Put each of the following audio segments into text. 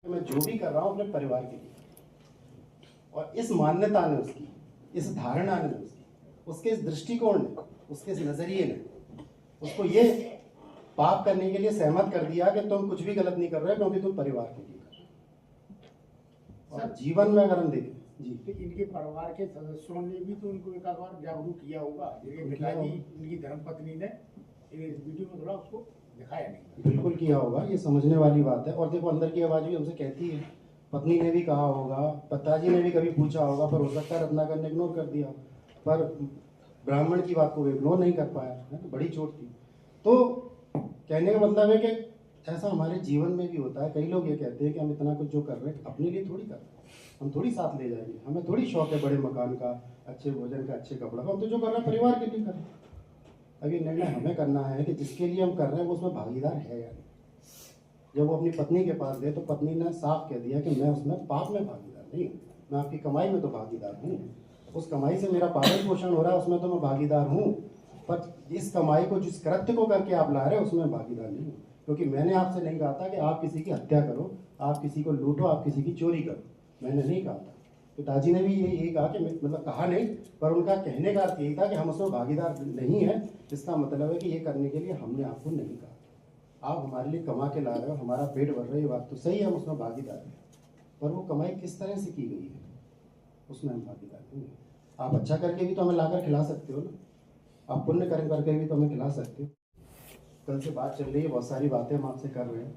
मैं जो भी कर रहा हूँ अपने परिवार के लिए, और इस मान्यता ने उसकी, इस धारणा ने उसके इस दृष्टिकोण ने, उसके इस नजरिए ने उसको ये पाप करने के लिए सहमत कर दिया कि तुम कुछ भी गलत नहीं कर रहे क्योंकि तुम परिवार के लिए कर रहे हो। और जीवन में अगर हम देखें जी, तो इनके परिवार के सदस्यों ने भी तो उनको एक बार जागरूक किया होगा। पिताजी, इनकी धर्मपत्नी ने इस वीडियो में थोड़ा उसको दिखाया नहीं। बिल्कुल किया होगा, ये समझने वाली बात है। और देखो अंदर की आवाज भी हमसे कहती है, पत्नी ने भी कहा होगा, पिताजी ने भी कभी पूछा होगा, पर हो सकता है रत्नाकर ने इग्नोर कर दिया, पर ब्राह्मण की बात को इग्नोर नहीं कर पाया है, बड़ी चोट थी। तो कहने का मतलब है कि ऐसा हमारे जीवन में भी होता है। कई लोग ये कहते हैं कि हम इतना कुछ जो कर रहे हैं अपने लिए थोड़ी कर रहे हैं, हम थोड़ी साथ ले जाएंगे, हमें थोड़ी शौक है बड़े मकान का, अच्छे भोजन का, अच्छे कपड़ा का। हम तो जो कर रहे हैं परिवार के लिए कर रहे हैं। अब ये निर्णय हमें करना है कि जिसके लिए हम कर रहे हैं वो उसमें भागीदार है या नहीं। जब वो अपनी पत्नी के पास गए तो पत्नी ने साफ कह दिया कि मैं उसमें पाप में भागीदार नहीं हूँ, मैं आपकी कमाई में तो भागीदार हूँ, उस कमाई से मेरा पालन पोषण हो रहा है उसमें तो मैं भागीदार हूँ, पर इस कमाई को, जिस कृत्य को करके आप ला रहे हो उसमें भागीदार नहीं हूँ। क्योंकि मैंने आपसे नहीं कहा था कि आप किसी की हत्या करो, आप किसी को लूटो, आप किसी की चोरी करो, मैंने नहीं कहा था। पिताजी ने भी यही कहा कि मतलब कहा नहीं, पर उनका कहने का अर्थ यही था कि हम उसमें भागीदार नहीं है। इसका मतलब है कि ये करने के लिए हमने आपको नहीं कहा। आप हमारे लिए कमा के ला रहे हो, हमारा पेट भर रहे हो, ये बात तो सही है, हम उसमें भागीदार हैं, पर वो कमाई किस तरह से की गई है उसमें हम भागीदार नहीं है। आप अच्छा करके भी तो हमें लाकर खिला सकते हो ना, आप पुण्य कर्म करके भी तो हमें खिला सकते हो। कल से बात चल रही है, बहुत सारी बातें हम आपसे कर रहे हैं,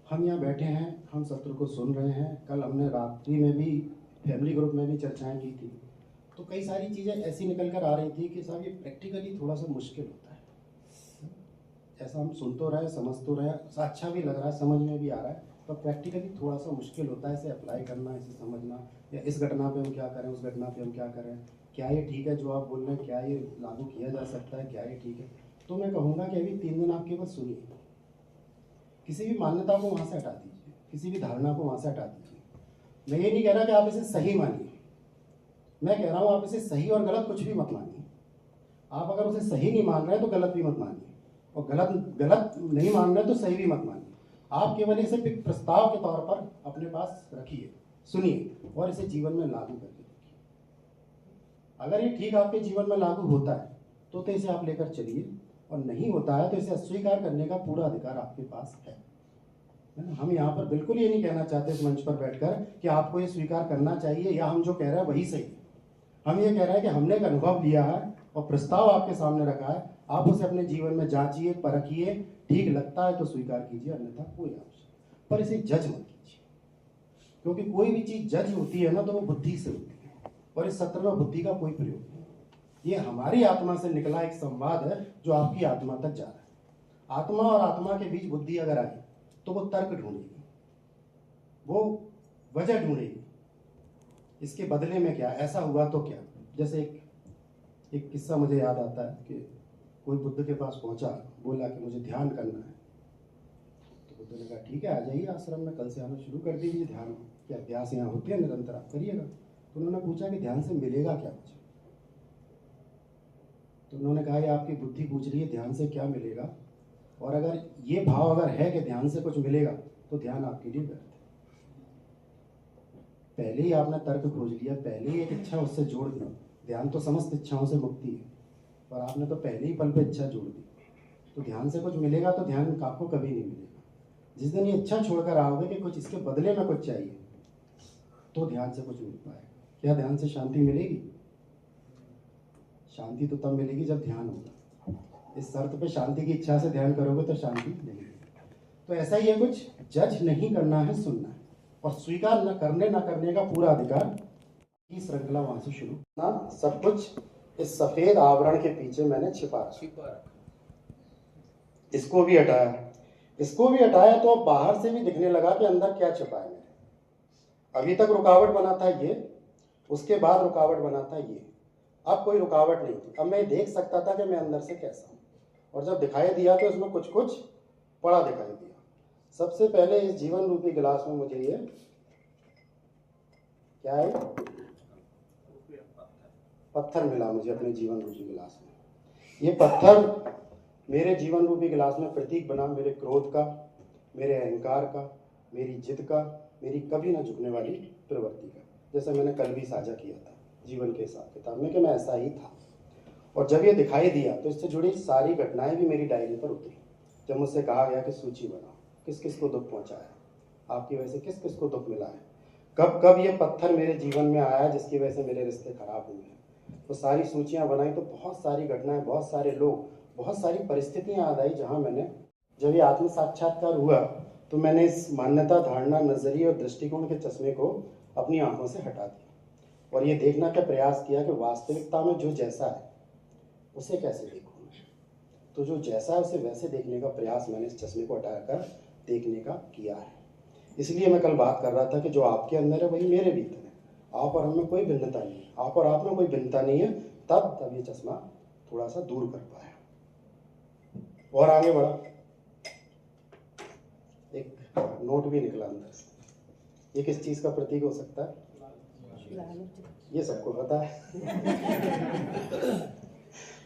हम यहाँ बैठे हैं, हम सत्र को सुन रहे हैं। कल हमने रात्रि में भी फैमिली ग्रुप में भी चर्चाएं की थी, तो कई सारी चीज़ें ऐसी निकल कर आ रही थी कि साहब ये प्रैक्टिकली थोड़ा सा मुश्किल होता है। ऐसा हम सुन तो रहे, समझ तो रहे, अच्छा भी लग रहा है, समझ में भी आ रहा है, पर प्रैक्टिकली थोड़ा सा मुश्किल होता है इसे अप्लाई करना, इसे समझना, या इस घटना पे हम क्या करें, उस घटना पे हम क्या करें, क्या ये ठीक है जो आप बोल रहे हैं, क्या ये लागू किया जा सकता है, क्या ये ठीक है। तो मैं कहूँगा कि अभी 3 दिन आप केवल सुनिए, किसी भी मान्यता को वहाँ से हटा दीजिए, किसी भी धारणा को वहाँ से हटा दीजिए। मैं ये नहीं कह रहा कि आप इसे सही मानिए, मैं कह रहा हूँ आप इसे सही और गलत कुछ भी मत मानिए। आप अगर उसे सही नहीं मान रहे तो गलत भी मत मानिए, और गलत नहीं मान रहे तो सही भी मत मानिए। आप केवल इसे एक प्रस्ताव के तौर पर अपने पास रखिए, सुनिए और इसे जीवन में लागू करके देखिए। अगर ये ठीक आपके जीवन में लागू होता है तो इसे आप लेकर चलिए, और नहीं होता है तो इसे अस्वीकार करने का पूरा अधिकार आपके पास है। हम यहाँ पर बिल्कुल ये नहीं कहना चाहते इस मंच पर बैठकर कि आपको ये स्वीकार करना चाहिए या हम जो कह रहे हैं वही सही है। हम ये कह रहे हैं कि हमने एक अनुभव लिया है और प्रस्ताव आपके सामने रखा है, आप उसे अपने जीवन में जांचिए, परखिए, ठीक लगता है तो स्वीकार कीजिए, अन्यथा कोई आवश्यक, पर इसे जज मत कीजिए। क्योंकि कोई भी चीज जज होती है ना तो वो बुद्धि से होती है, और इस सत्र में बुद्धि का कोई प्रयोग नहीं। ये हमारी आत्मा से निकला एक संवाद है जो आपकी आत्मा तक जा रहा है। आत्मा और आत्मा के बीच बुद्धि अगर आई तो वो तर्क ढूंढेगी, वो वजह ढूंढेगी, इसके बदले में क्या, ऐसा हुआ तो क्या। जैसे एक किस्सा मुझे याद आता है कि कोई बुद्ध के पास पहुंचा, बोला कि मुझे ध्यान करना है। तो बुद्ध ने कहा ठीक है, आ जाइए आश्रम में, कल से आना शुरू कर दीजिए, ध्यान के अभ्यास यहाँ होते हैं निरंतर, आप करिएगा। तो उन्होंने पूछा कि ध्यान से मिलेगा क्या मुझे। तो उन्होंने कहा ये आपकी बुद्धि पूछ रही है ध्यान से क्या मिलेगा, और अगर ये भाव अगर है कि ध्यान से कुछ मिलेगा तो ध्यान आपके लिए व्यर्थ है। पहले ही आपने तर्क खोज लिया, पहले ही एक इच्छा उससे जोड़ दी। ध्यान तो समस्त इच्छाओं से मुक्ति है, पर आपने तो पहले ही पल पे इच्छा जोड़ दी। तो ध्यान से कुछ मिलेगा तो ध्यान आपको कभी नहीं मिलेगा। जिस दिन ये इच्छा छोड़कर आओगे कि कुछ इसके बदले में कुछ चाहिए, तो ध्यान से कुछ मिल पाएगा। क्या ध्यान से शांति मिलेगी? शांति तो तब मिलेगी जब ध्यान होगा। इस शर्त पे शांति की इच्छा से ध्यान करोगे तो शांति नहीं मिलेगी। तो ऐसा ही है, कुछ जज नहीं करना है, सुनना है, और स्वीकार न करने का पूरा अधिकार की श्रृंखला वहां से शुरू ना। सब कुछ इस सफेद आवरण के पीछे मैंने छिपा रखा। इसको भी हटाया, इसको भी हटाया, तो अब बाहर से भी दिखने लगा कि अंदर क्या छिपा है मेरे। अभी तक रुकावट बना था ये, उसके बाद रुकावट बना था ये, अब कोई रुकावट नहीं थी। अब मैं देख सकता था कि मैं अंदर से कैसा हूँ, और जब दिखाई दिया तो इसमें कुछ कुछ पड़ा दिखाई दिया। सबसे पहले इस जीवन रूपी गिलास में मुझे ये क्या है, पत्थर मिला मुझे अपने जीवन रूपी गिलास में। ये पत्थर मेरे जीवन रूपी गिलास में प्रतीक बना मेरे क्रोध का, मेरे अहंकार का, मेरी जिद का, मेरी कभी ना झुकने वाली प्रवृत्ति का। जैसे मैंने कल भी साझा किया था जीवन के हिसाब किताब में कि मैं ऐसा ही था। और जब ये दिखाई दिया तो इससे जुड़ी सारी घटनाएं भी मेरी डायरी पर उतरी। जब मुझसे कहा गया कि सूची बनाओ, किस किस को दुख पहुंचाया, आपकी वजह से किस किस को दुख मिला है, कब कब ये पत्थर मेरे जीवन में आया जिसकी वजह से मेरे रिश्ते खराब हुए हैं, तो सारी सूचियां बनाई तो बहुत सारी घटनाएं, बहुत सारे लोग, बहुत सारी परिस्थितियां याद आई जहां मैंने, जब ये आत्म साक्षात्कार हुआ तो मैंने इस मान्यता, धारणा, नजरिए और दृष्टिकोण के चश्मे को अपनी आंखों से हटा दिया और ये देखना का प्रयास किया कि वास्तविकता में जो जैसा है उसे कैसे देखूं। तो जो जैसा है उसे वैसे देखने का प्रयास मैंने इस चश्मे को हटाकर देखने का किया है। इसलिए मैं कल बात कर रहा था कि जो आपके अंदर है वही मेरे भीतर है। आप और हम में कोई भिन्नता नहीं है, आप और आप में कोई भिन्नता नहीं है। तब ये चश्मा थोड़ा सा दूर कर पाया और आगे बढ़ा। एक नोट भी निकला अंदर से। ये किस चीज का प्रतीक हो सकता है? ये सबको पता है।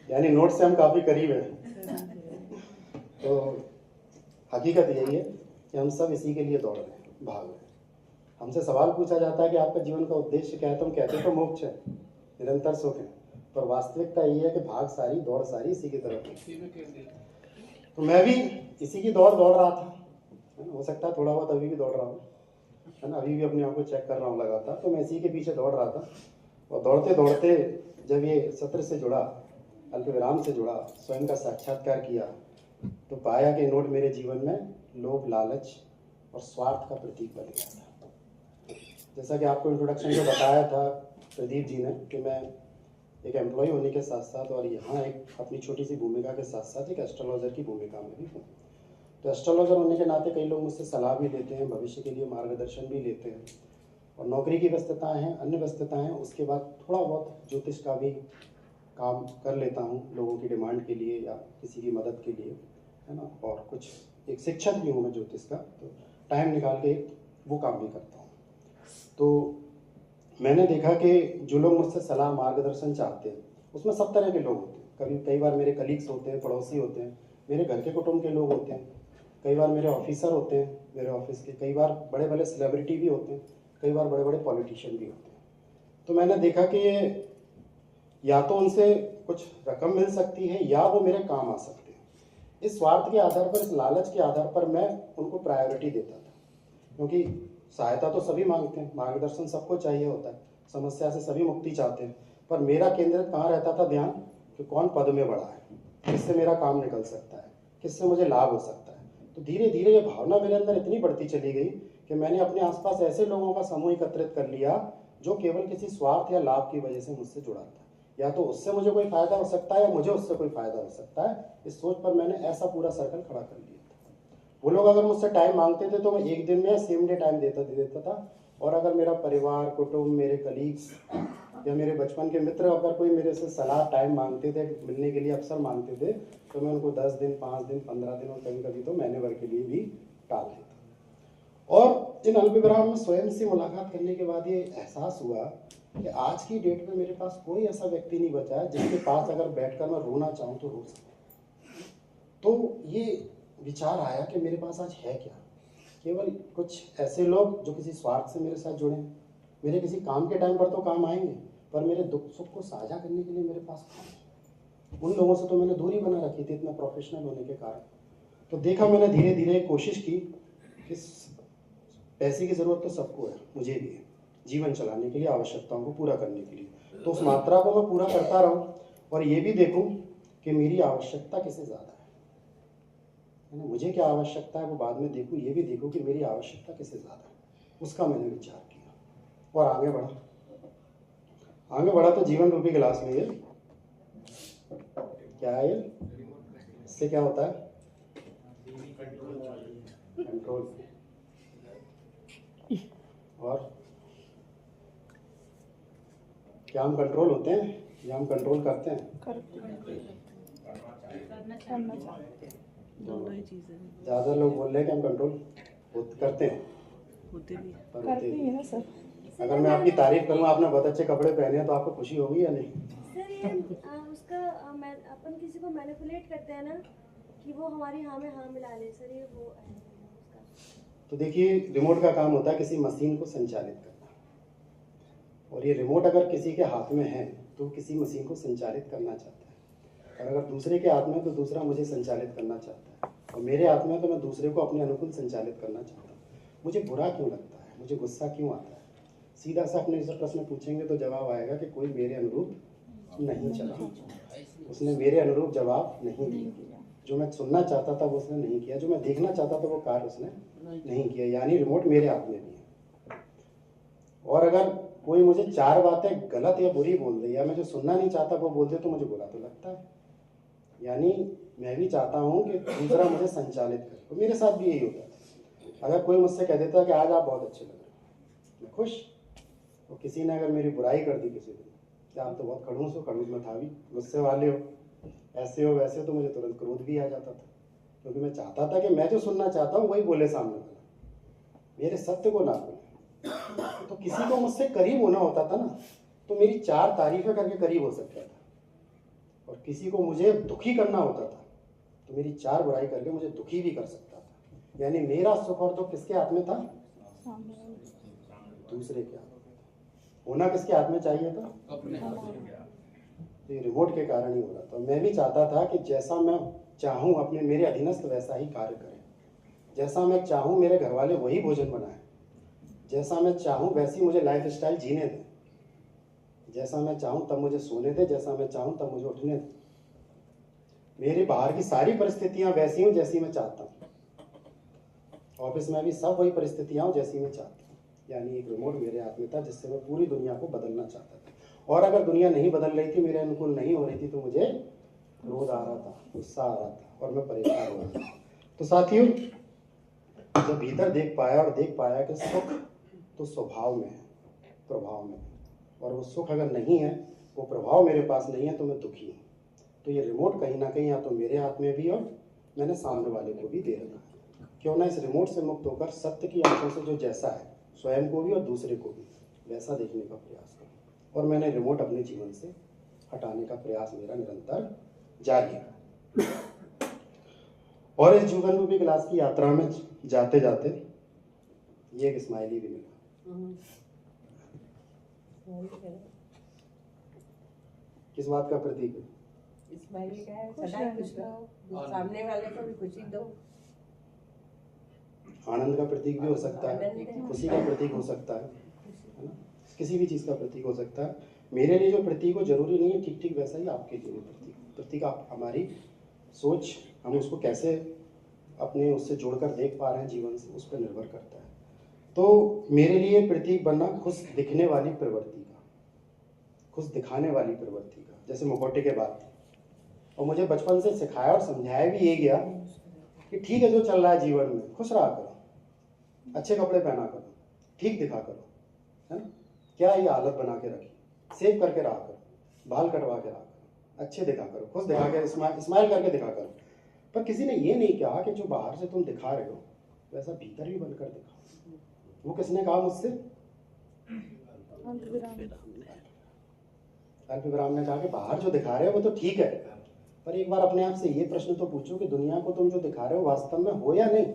यानी नोट से हम काफी करीब हैं। तो हकीकत यही है कि हम सब इसी के लिए दौड़ रहे हैं, भाग रहे हैं। हमसे सवाल पूछा जाता है कि आपका जीवन का उद्देश्य क्या है, तो हम कहते तो मोक्ष है, निरंतर सुख है, पर वास्तविकता ये है कि भाग सारी, दौड़ सारी इसी की तरफ है। तो मैं भी इसी की दौड़ रहा था, हो सकता है थोड़ा बहुत अभी भी दौड़ रहा हूँ, है ना, अभी भी अपने आप को चेक कर रहा हूँ लगातार। तो मैं इसी के पीछे दौड़ रहा था और दौड़ते दौड़ते जब ये सत्र से जुड़ा, अल्पविराम से जुड़ा, स्वयं का साक्षात्कार किया, तो पाया कि नोट मेरे जीवन में लोभ, लालच और स्वार्थ का प्रतीक बन गया था। जैसा कि आपको इंट्रोडक्शन में बताया था प्रदीप जी ने कि मैं एक एम्प्लॉय होने के साथ साथ और यहाँ एक अपनी छोटी सी भूमिका के साथ साथ एक एस्ट्रोलॉजर की भूमिका में भी हूँ। तो एस्ट्रोलॉजर होने के नाते कई लोग मुझसे सलाह भी लेते हैं, भविष्य के लिए मार्गदर्शन भी लेते हैं, और नौकरी की व्यस्तताएं हैं, अन्य व्यस्तताएं हैं, उसके बाद थोड़ा बहुत ज्योतिष का भी काम कर लेता हूँ लोगों की डिमांड के लिए या किसी की मदद के लिए, है ना, और कुछ एक शिक्षक भी हूँ मैं ज्योतिष का, तो टाइम निकाल के वो काम भी करता हूँ। तो मैंने देखा कि जो लोग मुझसे सलाह, मार्गदर्शन चाहते हैं उसमें सब तरह के लोग होते हैं। कई बार मेरे कलीग्स होते हैं, पड़ोसी होते हैं, मेरे घर के कुटुंब के लोग होते हैं, कई बार मेरे ऑफिसर होते हैं मेरे ऑफिस के, कई बार बड़े बड़े सेलिब्रिटी भी होते हैं, कई बार बड़े बड़े पॉलिटिशियन भी होते हैं। तो मैंने देखा कि या तो उनसे कुछ रकम मिल सकती है या वो मेरे काम आ सकते हैं। इस स्वार्थ के आधार पर, इस लालच के आधार पर मैं उनको प्रायोरिटी देता था, क्योंकि सहायता तो सभी मांगते हैं, मार्गदर्शन सबको चाहिए होता है, समस्या से सभी मुक्ति चाहते हैं, पर मेरा केंद्रित कहाँ रहता था ध्यान, कि कौन पद में बड़ा है, किससे मेरा काम निकल सकता है, किससे मुझे लाभ हो सकता है। तो धीरे धीरे ये भावना मेरे अंदर इतनी बढ़ती चली गई कि मैंने अपने आसपास ऐसे लोगों का समूह एकत्रित कर लिया जो केवल किसी स्वार्थ या लाभ की वजह से मुझसे जुड़ा था। या तो उससे मुझे कोई फायदा हो सकता है या मुझे उससे कोई फायदा हो सकता है। इस सोच पर मैंने ऐसा पूरा सर्कल खड़ा कर लिया था। वो लोग अगर मुझसे टाइम मांगते थे तो मैं एक दिन में सेम डे टाइम देता था, और अगर मेरा परिवार, कुटुंब, मेरे कलीग्स या मेरे बचपन के मित्र अगर कोई मेरे से सलाह, टाइम मांगते थे, मिलने के लिए अवसर मांगते थे, तो मैं उनको 10 दिन, 5 दिन, 15 दिन और कभी कभी तो महीने भर के लिए भी टाल देता। और इन अल्पविराम में स्वयं से मुलाकात करने के बाद ये एहसास हुआ कि आज की डेट में मेरे पास कोई ऐसा व्यक्ति नहीं बचा है जिसके पास अगर बैठकर मैं रोना चाहूँ तो रो सकूँ। तो ये विचार आया कि मेरे पास आज है क्या, केवल कुछ ऐसे लोग जो किसी स्वार्थ से मेरे साथ जुड़े हैं, मेरे किसी काम के टाइम पर तो काम आएंगे, पर मेरे दुख सुख को साझा करने के लिए मेरे पास कौन है। उन लोगों से तो मैंने दूरी बना रखी थी इतना प्रोफेशनल होने के कारण। तो देखा मैंने धीरे धीरे कोशिश की कि पैसे की ज़रूरत तो सबको है, मुझे भी है, जीवन चलाने के लिए, आवश्यकताओं को पूरा करने के लिए। तो उस मात्रा को मैं पूरा करता रहूं और ये भी देखूं कि मेरी आवश्यकता किससे ज़्यादा है ना, मुझे क्या आवश्यकता है वो बाद में देखूं, ये भी देखूं कि मेरी आवश्यकता किससे ज़्यादा है। उसका मैंने विचार किया और आगे बढ़ा तो जीवन रूपी गिलास में ये क्या है, इससे क्या होता है, कंट्रोल। और क्या हम कंट्रोल होते हैं या हम कंट्रोल करते हैं? ज़्यादा लोग बोल रहे हैं कि हम कंट्रोल करते हैं, होते भी हैं, पर होते ही है सर। अगर मैं आपकी तारीफ करूँ, आपने बहुत अच्छे कपड़े पहने हैं, तो आपको खुशी होगी या नहीं? सर ये उसका अपन किसी को मैनिपुलेट करते हैं ना कि वो हमारी हाँ में हाँ मिला ले, सर ये वो है उसका। तो देखिए, रिमोट का काम होता है किसी मशीन को संचालित करना, और ये रिमोट अगर किसी के हाथ में है तो किसी मशीन को संचालित करना चाहता है, और अगर दूसरे के हाथ में है तो दूसरा मुझे संचालित करना चाहता है, और मेरे हाथ में है तो मैं दूसरे को अपने अनुकूल संचालित करना चाहता हूँ। मुझे बुरा क्यों लगता है, मुझे गुस्सा क्यों आता है? सीधा सा अपने से प्रश्न पूछेंगे तो जवाब आएगा कि कोई मेरे अनुरूप नहीं चला, उसने मेरे अनुरूप जवाब नहीं दिया, जो मैं सुनना चाहता था वो उसने नहीं किया, जो मैं देखना चाहता था वो कार्य उसने नहीं किया, यानी रिमोट मेरे हाथ में भी है। और अगर कोई मुझे 4 बातें गलत या बुरी बोल दे, या मैं जो सुनना नहीं चाहता वो बोल दे, तो मुझे बुरा तो लगता है। यानी मैं भी चाहता हूँ कि दूसरा मुझे संचालित करे, तो मेरे साथ भी यही होता है। अगर कोई मुझसे कह देता है कि आज आप बहुत अच्छे लग रहे हो, मैं खुश। और किसी ने अगर मेरी बुराई कर दी किसी दिन कि आप तो बहुत खड़ूस हो, खड़ूस में था भी, गुस्से वाले हो, ऐसे हो वैसे हो, तो मुझे तुरंत क्रोध भी आ जाता था, क्योंकि मैं चाहता था कि मैं जो सुनना चाहता हूँ वही बोले सामने वाला, मेरे सत्य को ना बोले। तो किसी को मुझसे करीब होना होता था ना, तो मेरी 4 तारीफें करके करीब हो सकता था, और किसी को मुझे दुखी करना होता था तो मेरी 4 बुराई करके मुझे दुखी भी कर सकता था। यानी मेरा सुख और दुख किसके हाथ में था? दूसरे के हाथ में था। होना किसके हाथ में चाहिए था? अपने तो ये रिमोट के कारण ही हो रहा था। मैं भी चाहता था कि जैसा मैं चाहूँ अपने मेरे अधीनस्थ वैसा ही कार्य करें, जैसा मैं चाहूँ मेरे घर वाले वही भोजन बनाएं, जैसा मैं चाहूँ वैसी मुझे लाइफ स्टाइल जीने दें, जैसा मैं चाहूँ तब मुझे सोने दें, जैसा मैं चाहूँ तब मुझे उठने दें। मेरे बाहर की सारी परिस्थितियाँ वैसी हूँ जैसी मैं चाहता हूँ, ऑफिस में भी सब वही परिस्थितियाँ हो जैसी मैं चाहता हूँ। यानी एक रिमोट मेरे हाथ में था जिससे मैं पूरी दुनिया को बदलना चाहता था, और अगर दुनिया नहीं बदल रही थी, मेरे अनुकूल नहीं हो रही थी, तो मुझे क्रोध आ रहा था, गुस्सा आ रहा था, और मैं परेशान हो रहा था। तो साथियों, जब भीतर देख पाया और देख पाया कि सुख तो स्वभाव में है, प्रभाव में है, और वो सुख अगर नहीं है, वो प्रभाव मेरे पास नहीं है, तो मैं दुखी हूँ। तो ये रिमोट कहीं ना कहीं या तो मेरे हाथ में भी, और मैंने सामने वाले को भी दे रखा है। क्यों ना इस रिमोट से मुक्त होकर सत्य की आंखों से जो जैसा है, स्वयं को भी और दूसरे को भी वैसा देखने का प्रयास करूँ। और मैंने रिमोट अपने जीवन से हटाने का प्रयास मेरा निरंतर जारी है। और इस जीवन रूपी क्लास की यात्रा में जाते जाते ये एक स्माइली भी मिला। किस बात का प्रतीक है? स्माइली का है, सदा खुश रहो, सामने वाले को भी खुशी दो। आनंद का प्रतीक भी हो सकता है, खुशी का प्रतीक हो सकता है ना, किसी भी चीज़ का प्रतीक हो सकता है। मेरे लिए जो प्रतीक हो जरूरी नहीं है ठीक ठीक वैसा ही आपके लिए भी प्रतीक आप हमारी सोच, हम उसको कैसे अपने उससे जोड़कर देख पा रहे हैं जीवन से, उस पर निर्भर करता है। तो मेरे लिए प्रतीक बनना खुश दिखने वाली प्रवृत्ति का, खुश दिखाने वाली प्रवृत्ति का, जैसे मुखौटे के बाद थी। और मुझे बचपन से सिखाया और समझाया भी ये गया कि ठीक है जो चल रहा है जीवन में, खुश रहा करो, अच्छे कपड़े पहना करो, ठीक दिखा करो, है ना। क्या ये आदत बना के रखी, सेव करके रहा करो, बाल कटवा के रहा करो, अच्छे दिखा करो, खुश दिखा के स्माइल करके दिखा करो। पर किसी ने ये नहीं कहा कि जो बाहर से तुम दिखा रहे हो वैसा भीतर भी बनकर दिखाओ। वो किसने कहा मुझसे? अल्पविराम ने कहा कि बाहर जो दिखा रहे हो वो तो ठीक है, पर एक बार अपने आप से ये प्रश्न तो पूछो कि दुनिया को तुम जो दिखा रहे हो वास्तव में हो या नहीं।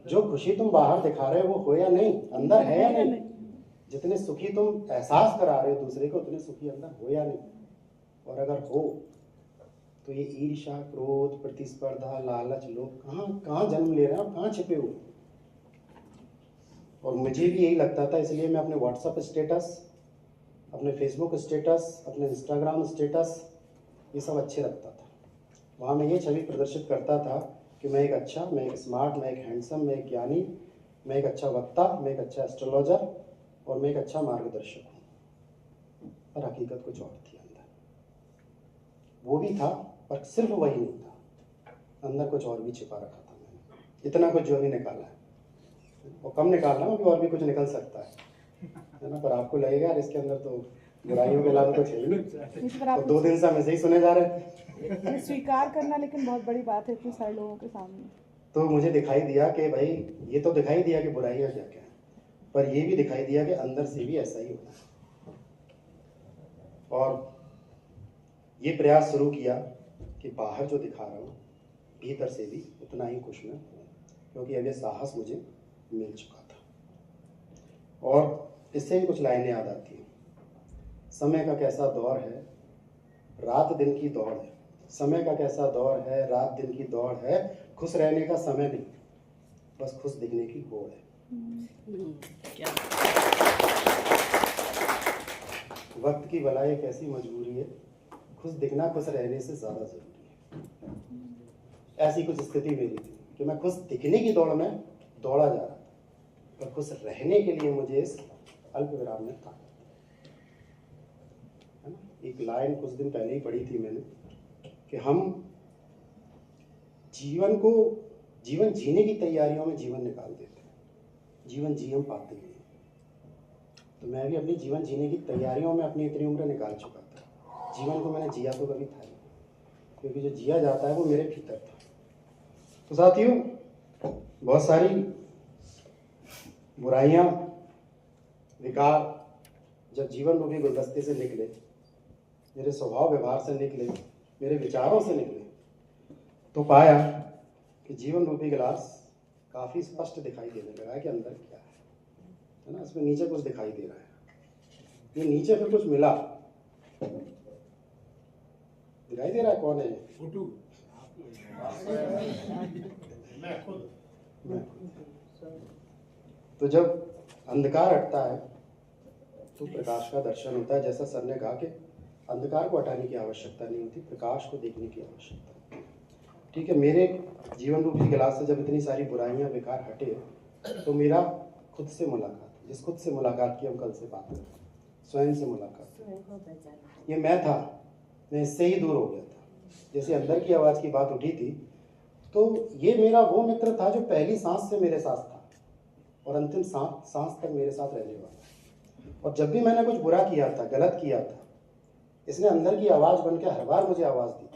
जो खुशी तुम बाहर दिखा रहे हो वो हो या नहीं, अंदर है या नहीं। जितने सुखी तुम एहसास करा रहे हो दूसरे को, उतने सुखी अंदर हो या नहीं। और अगर हो तो ये ईर्ष्या, क्रोध, प्रतिस्पर्धा, लालच, लोभ कहाँ जन्म ले रहे हैं और कहाँ छिपे हुए। और मुझे भी यही लगता था, इसलिए मैं अपने व्हाट्सएप स्टेटस, अपने फेसबुक स्टेटस, अपने इंस्टाग्राम स्टेटस ये सब अच्छे रखता था। वहाँ मैं ये छवि प्रदर्शित करता था कि मैं एक अच्छा, मैं एक स्मार्ट, मैं एक हैंडसम, मैं एक ज्ञानी, मैं एक अच्छा वक्ता, मैं एक अच्छा एस्ट्रोलॉजर और मैं एक अच्छा मार्गदर्शक हूँ। पर हकीकत कुछ और थी अंदर। वो भी था पर सिर्फ वही नहीं था, अंदर कुछ और भी छिपा रखा था मैंने। इतना कुछ जो अभी निकाला है, और कम निकालना अभी और भी कुछ निकल सकता है ना। पर आपको लगेगा यार इसके अंदर तो बुराइयों के अलावा कुछ है ही नहीं। तो 2 दिन से हम ऐसे ही सुने जा रहे थे। ये स्वीकार करना लेकिन बहुत बड़ी बात है इतने सारे लोगों के सामने। तो मुझे दिखाई दिया कि भाई ये तो दिखाई दिया कि बुराइयां क्या क्या है, पर ये भी दिखाई दिया कि अंदर से भी ऐसा ही होता है। और ये प्रयास शुरू किया कि बाहर जो दिखा रहा हूँ भीतर से भी उतना ही खुश मैं हूँ। क्योंकि अब ये साहस मुझे मिल चुका था। और इससे भी कुछ लाइनें याद आती हैं। समय का कैसा दौर है, रात दिन की दौड़ है। समय का कैसा दौर है, रात दिन की दौड़ है। खुश रहने का समय नहीं, बस खुश दिखने की होड़ है। वक्त की भलाई एक ऐसी मजबूरी है, खुश दिखना खुश रहने से ज़्यादा ज़रूरी है। ऐसी कुछ स्थिति मेरी थी कि मैं खुश दिखने की दौड़ में दौड़ा जा रहा था, पर खुश रहने के लिए मुझे इस अल्प विराम में था, है ना। एक लाइन कुछ दिन पहले ही पढ़ी थी मैंने कि हम जीवन जीने की तैयारियों में जीवन निकाल देते हैं, जीवन जी हम पाते नहीं। तो मैं भी अपनी जीवन जीने की तैयारियों में अपनी इतनी उम्र निकाल चुका था। जीवन को मैंने जिया तो कभी था नहीं, क्योंकि जो जिया जाता है वो मेरे भीतर था। तो साथियों, बहुत सारी बुराइयां, विकार जब जीवन रूपी गुलदस्ते से निकले, मेरे स्वभाव व्यवहार से निकले, मेरे विचारों से निकले, तो पाया कि जीवन रूपी गिलास काफ़ी स्पष्ट दिखाई देने लगा है कि अंदर क्या है ना। इसमें नीचे कुछ दिखाई दे रहा है। ये नीचे फिर कुछ मिला, दिखाई दे रहा है। कौन है? फोटो मैं खुद। तो जब अंधकार हटता है तो प्रकाश का दर्शन होता है। जैसा सर ने कहा कि अंधकार को हटाने की आवश्यकता नहीं होती, प्रकाश को देखने की आवश्यकता होती है। ठीक है, मेरे जीवन रूपी गिलास से जब इतनी सारी बुराइयां, विकार हटे, तो मेरा खुद से मुलाकात, जिस खुद से मुलाकात की हम कल से बात करें, स्वयं से मुलाकात। ये मैं था, मैं इससे ही दूर हो गया था। जैसे अंदर की आवाज़ की बात उठी थी, तो ये मेरा वो मित्र था जो पहली सांस से मेरे साथ था और अंतिम सांस तक मेरे साथ रहने वाला। और जब भी मैंने कुछ बुरा किया था, गलत किया था, इसने अंदर की आवाज़ बन के हर बार मुझे आवाज़ दी।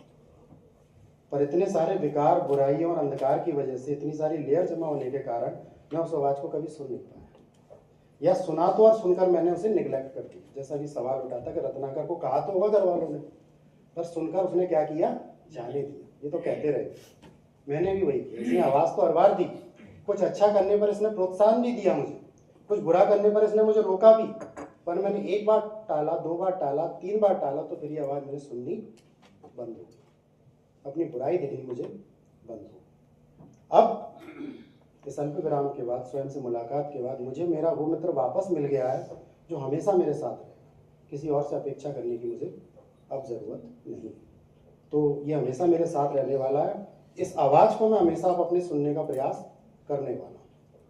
पर इतने सारे विकार, बुराइयों और अंधकार की वजह से, इतनी सारी लेयर जमा होने के कारण मैं उस आवाज़ को कभी सुन नहीं पाया, या सुना तो और सुनकर मैंने उसे निगलेक्ट कर दिया। जैसा भी सवाल उठा था कि रत्नाकर को कहा तो होगा घर वालों ने, पर सुनकर उसने क्या किया, जाने दिया। ये तो कहते रहे, मैंने भी वही किया। इसने आवाज़ तो हर बार दी, कुछ अच्छा करने पर इसने प्रोत्साहन भी दिया मुझे, कुछ बुरा करने पर इसने मुझे रोका भी, पर मैंने एक बार टाला, 2 बार टाला, 3 बार टाला, तो फिर ये आवाज़ मुझे सुननी बंद हो गई, अपनी बुराई दिखनी मुझे बंद हो। अब इस अल्प विराम के बाद, स्वयं से मुलाकात के बाद, मुझे मेरा वो मित्र वापस मिल गया है जो हमेशा मेरे साथ रहेगा। किसी और से अपेक्षा करने की मुझे अब ज़रूरत नहीं। तो ये हमेशा मेरे साथ रहने वाला है। इस आवाज़ को मैं हमेशा अब अपने सुनने का प्रयास करने वाला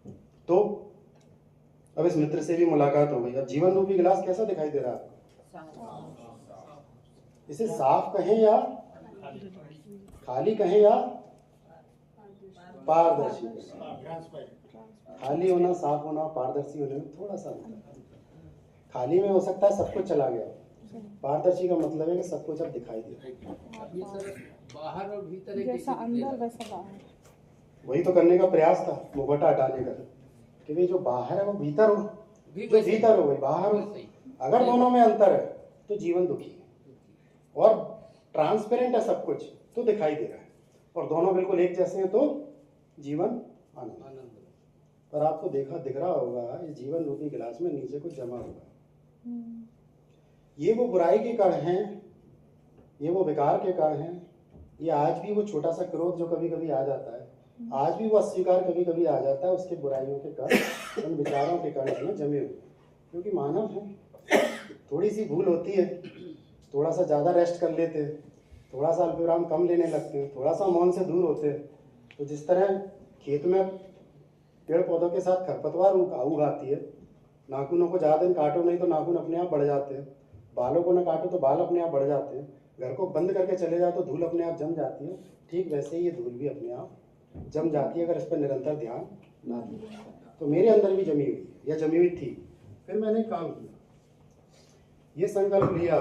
हूँ। तो अब इस मित्र से भी मुलाकात हो गई। अब जीवन रूपी गिलास कैसा दिखाई दे रहा है आपको? इसे साफ कहें या खाली कहें या पारदर्शी कहें? खाली होना, साफ होना, पारदर्शी होने में थोड़ा सा अंतर है। खाली में हो सकता है सब कुछ चला गया, पारदर्शी का मतलब है कि सब कुछ अब दिखाई दे रहा है। ये सर बाहर और भीतर एक जैसा अंदर वैसा बाहर। वही तो करने का प्रयास था, मुखौटा हटाने का, कि भाई जो बाहर है वो भीतर हो, जो भीतर हो वही बाहर हो। अगर दोनों में अंतर है तो जीवन दुखी है, और ट्रांसपेरेंट है सब कुछ तो दिखाई दे रहा है, और दोनों बिल्कुल एक जैसे हैं तो जीवन आनंद। पर आपको दिख रहा होगा इस जीवन रूपी गिलास में नीचे कुछ जमा होगा। ये वो बुराई के कण हैं, ये वो विकार के कण हैं, ये आज भी वो छोटा सा क्रोध जो कभी कभी आ जाता है, आज भी वो अस्वीकार कभी कभी आ जाता है, उसके बुराइयों के कण, उन विचारों के कण इसमें जमे हुए। क्योंकि मानव है, थोड़ी सी भूल होती है, थोड़ा सा ज़्यादा रेस्ट कर लेते हैं, थोड़ा सा अल्पविराम कम लेने लगते हैं, थोड़ा सा मौन से दूर होते हैं। तो जिस तरह खेत में पेड़ पौधों के साथ खरपतवार उगाती है, नाखूनों को ज़्यादा दिन काटो नहीं तो नाखून अपने आप बढ़ जाते हैं, बालों को ना काटो तो बाल अपने आप बढ़ जाते हैं, घर को बंद करके चले जाओ तो धूल अपने आप जम जाती है। ठीक वैसे ही ये धूल भी अपने आप जम जाती है अगर इस पर निरंतर ध्यान ना दिया। तो मेरे अंदर भी जमी हुई है, या जमी हुई थी। फिर मैंने काम किया, ये संकल्प लिया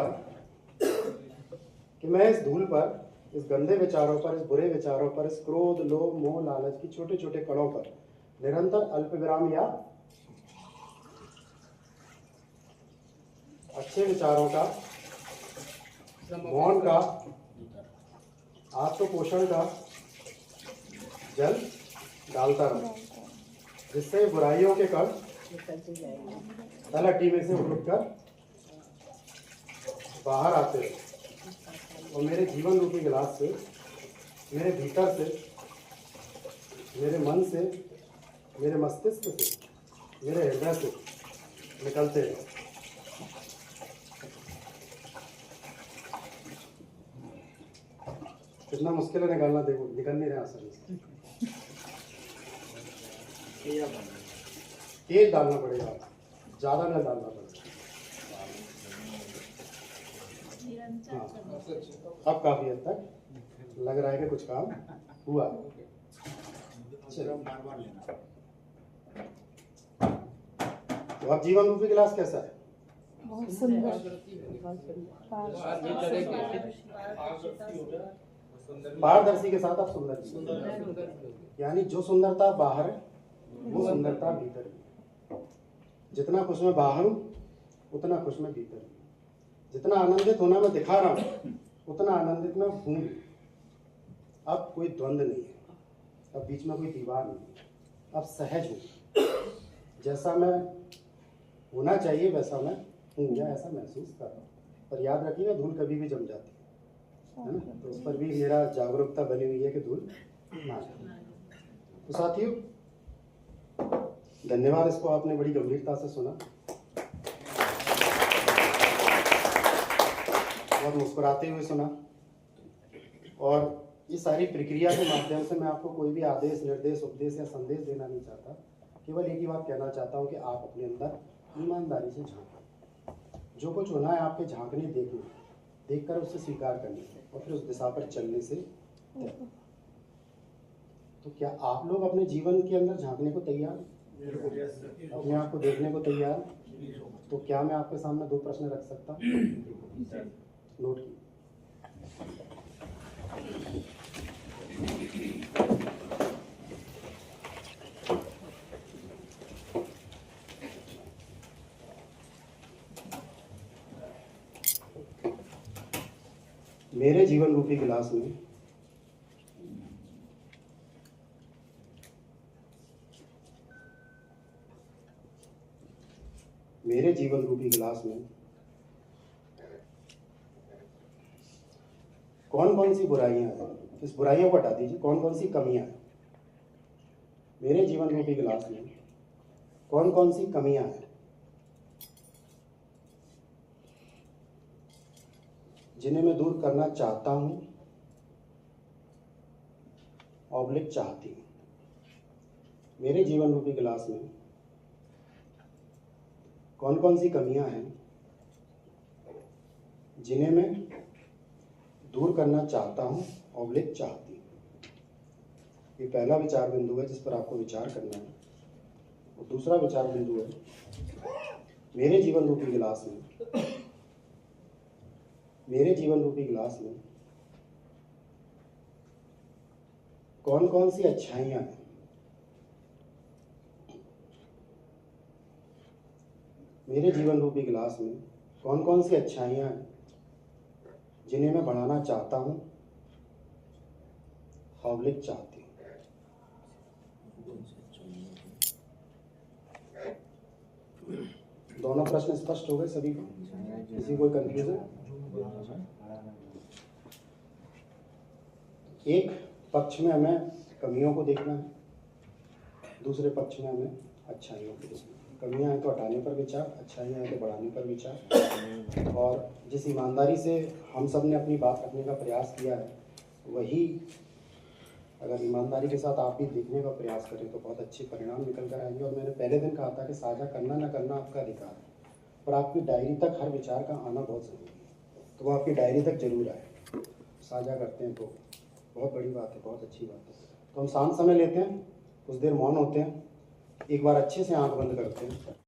कि मैं इस धूल पर, इस गंदे विचारों पर, इस बुरे विचारों पर, इस क्रोध, लोभ, मोह, लालच की छोटे छोटे कणों पर निरंतर अल्पविराम या अच्छे विचारों का, मौन का, आत्मपोषण का जल डालता रहो, जिससे बुराइयों के कण निकलते जाएंगे। तलहटी में से उठकर बाहर आते रहो और मेरे जीवन रूपी गिलास से, मेरे भीतर से, मेरे मन से, मेरे मस्तिष्क से, मेरे हृदय से निकलते रहो। कितना मुश्किल है निकालना, देखो निकल नहीं रहा आसानी से। तेज डालना पड़ेगा, ज्यादा न डालना पड़ेगा। हाँ, अब काफी हद तक लग रहा है कि कुछ काम हुआ। गरम बार-बार लेना। तो अब जीवन रूपी गिलास कैसा है? बहुत सुंदर। पारदर्शी के साथ आप सुंदर जी। यानी जो सुंदरता बाहर है वो सुंदरता भीतर है। जितना खुश मैं बाहर हूँ उतना खुश मैं भीतर हूँ। जितना आनंदित होना मैं दिखा रहा हूँ उतना आनंदित मैं हूँ। अब कोई द्वंद्व नहीं है, अब बीच में कोई दीवार नहीं है, अब सहज हूँ। जैसा मैं होना चाहिए वैसा मैं हूँ या ऐसा महसूस कर रहा हूँ। पर याद रखिएगा धूल कभी भी जम जाती है ना, तो उस पर भी मेरा जागरूकता बनी हुई है कि धूल ना जाए। तो साथियों धन्यवाद, इसको आपने बड़ी गंभीरता से सुना और मुस्कुराते हुए सुना। और ये सारी प्रक्रिया के माध्यम से मैं आपको कोई भी आदेश, निर्देश, उपदेश या संदेश देना नहीं चाहता। केवल एक ही बात कहना चाहता हूँ कि आप अपने अंदर ईमानदारी से झांकें। जो कुछ होना है आपके झांकने, देखने, देखकर उसे स्वीकार करने और फिर उस दिशा पर चलने से। तो क्या आप लोग अपने जीवन के अंदर झांकने को तैयार हैं? अपने आप को देखने को तैयार हैं? तो क्या मैं आपके सामने 2 प्रश्न रख सकता हूँ? नोट की। मेरे जीवन रूपी गिलास में मेरे जीवन रूपी गिलास में कौन कौन सी बुराइयां हैं? इस बुराइयों को हटा दीजिए, कौन कौन सी कमियां हैं? मेरे जीवन रूपी गिलास में कौन कौन सी कमियां हैं जिन्हें मैं दूर करना चाहता हूं, ऑब्लिक चाहती हूं? मेरे जीवन रूपी गिलास में कौन कौन सी कमियां हैं जिन्हें मैं दूर करना चाहता हूं, ऑब्लिक चाहती हूं? ये पहला विचार बिंदु है जिस पर आपको विचार करना है। और दूसरा विचार बिंदु है मेरे जीवन रूपी गिलास में, मेरे जीवन रूपी गिलास में कौन कौन सी अच्छाइयां हैं मेरे जीवन रूपी गिलास में कौन कौन सी अच्छाइयां हैं जिन्हें मैं बढ़ाना चाहता हूं, ऑब्लिक चाहती हूं? दोनों प्रश्न स्पष्ट हो गए सभी को? किसी कोई कंफ्यूजन? एक पक्ष में हमें कमियों को देखना है, दूसरे पक्ष में हमें अच्छाइयों को देखना है। कमियां हैं तो हटाने पर विचार, अच्छाइयां हैं तो बढ़ाने पर विचार। और जिस ईमानदारी से हम सब ने अपनी बात रखने का प्रयास किया है, वही अगर ईमानदारी के साथ आप भी देखने का प्रयास करें तो बहुत अच्छे परिणाम निकल कर आएंगे। और मैंने पहले दिन कहा था कि साझा करना ना करना आपका अधिकार है, पर आपकी डायरी तक हर विचार का आना बहुत ज़रूरी है। तो वो आपकी डायरी तक जरूर आए। साझा करते हैं तो बहुत बड़ी बात है, बहुत अच्छी बात है। तो हम शांत समय लेते हैं, कुछ देर मौन होते हैं, एक बार अच्छे से आंख बंद करते हैं।